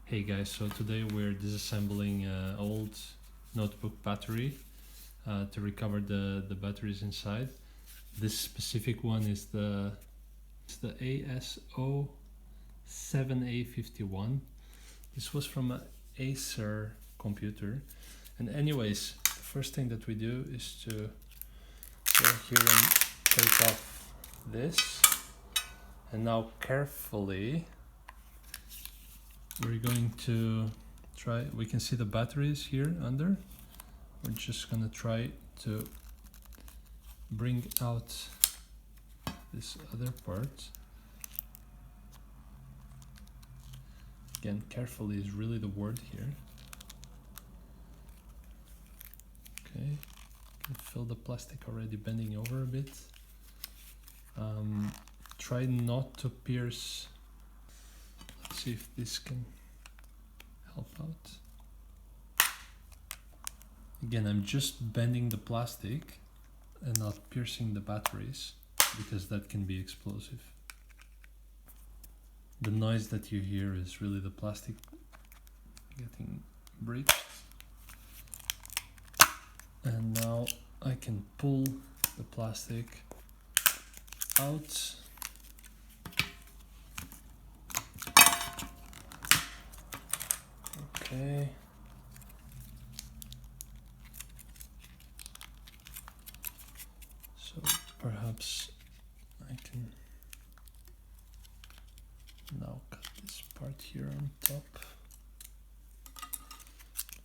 Hey guys, so today we're disassembling old notebook battery to recover the batteries inside. This specific one is the AS07A51. This was from an Acer computer. And anyways, the first thing that we do is to go here and take off this. And now carefully we're going to try, we can see the batteries here under. We're just gonna try to bring out this other part. Again, carefully is really the word here. Okay, you can feel the plastic already bending over a bit. Try not to pierce. Let's see if this can help out. Again, I'm just bending the plastic and not piercing the batteries because that can be explosive. The noise that you hear is really the plastic getting breached. And now I can pull the plastic out. Okay. So perhaps I can now cut this part here on top.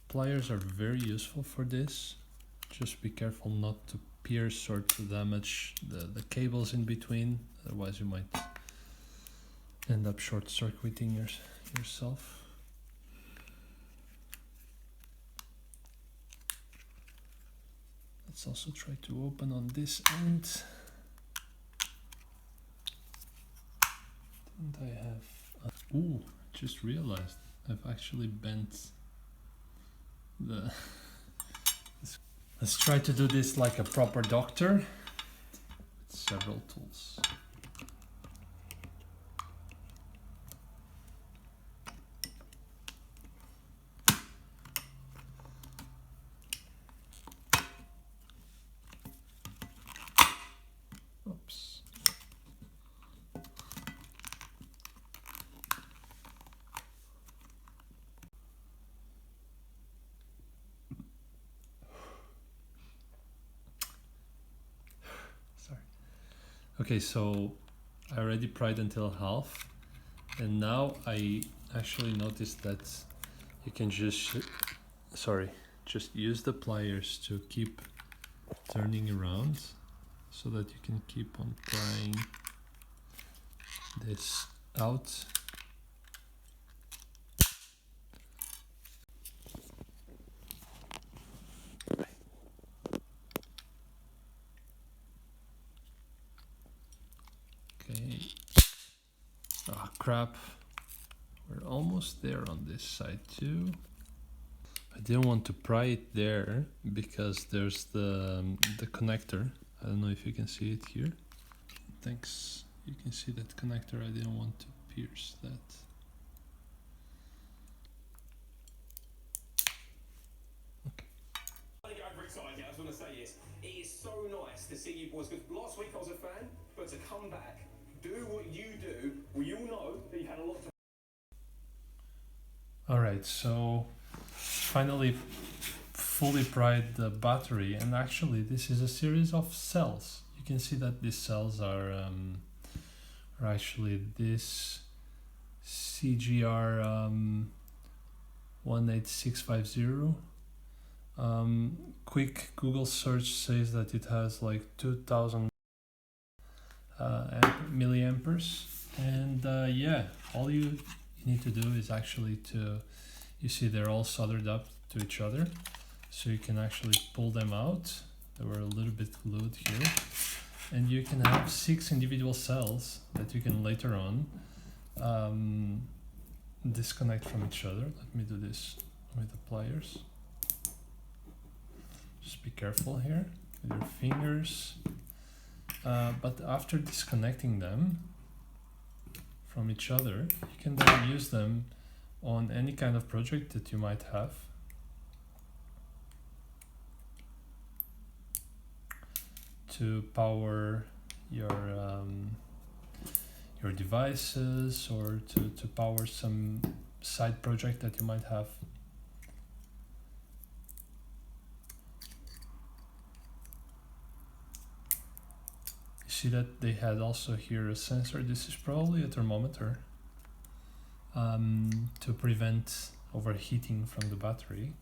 Pliers are very useful for this. Just be careful not to pierce or to damage the cables in between, otherwise you might end up short-circuiting yourself. Let's also try to open on this end. Didn't I have... ooh, just realized I've actually bent the... Let's try to do this like a proper doctor with several tools. Oops. Sorry. Okay, so I already pried until half, and now I actually noticed that you can just use the pliers to keep turning around so that you can keep on prying this out. Okay. Ah, crap. We're almost there on this side too. I didn't want to pry it there because there's the connector. I don't know if you can see it here. Thanks. You can see that connector. I didn't want to pierce that. Okay. I get overexcited. I just want to say this. It is so nice to see you boys, because last week I was a fan, but to come back, do what you do, we all know that you had a lot to... Alright, so finally fully pried the battery, and actually this is a series of cells. You can see that these cells are actually this CGR18650. Quick Google search says that it has like 2000 milliamperes, and yeah, all you need to do is actually you see they're all soldered up to each other, so you can actually pull them out. They were a little bit glued here, and you can have 6 individual cells that you can later on disconnect from each other. Let me do this with the pliers. Just be careful here with your fingers, but after disconnecting them from each other, you can then use them on any kind of project that you might have. To power your devices, or to power some side project that you might have. You see that they had also here a sensor. This is probably a thermometer to prevent overheating from the battery.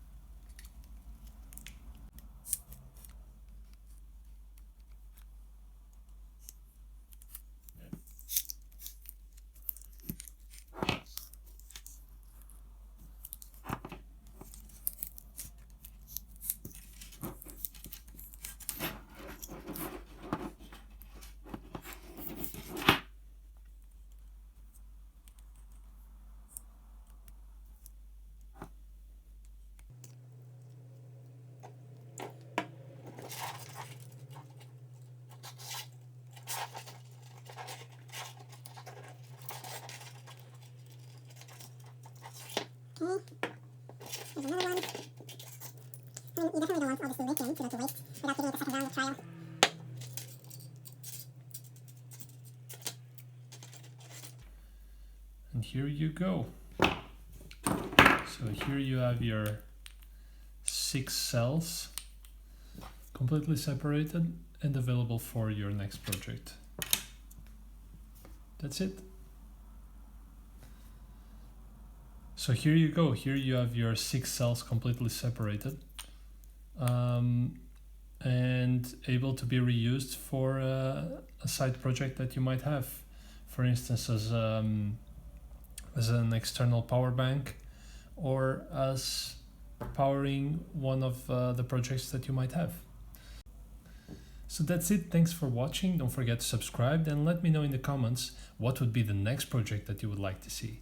There's another one. I mean, you definitely don't want, obviously, lithium to go to waste without giving it a second round of trial. And here you go. So here you have your 6 cells completely separated and available for your next project. That's it. So here you go. Here you have your 6 cells completely separated and able to be reused for a side project that you might have. For instance, as an external power bank, or as powering one of the projects that you might have. So that's it. Thanks for watching. Don't forget to subscribe and let me know in the comments what would be the next project that you would like to see.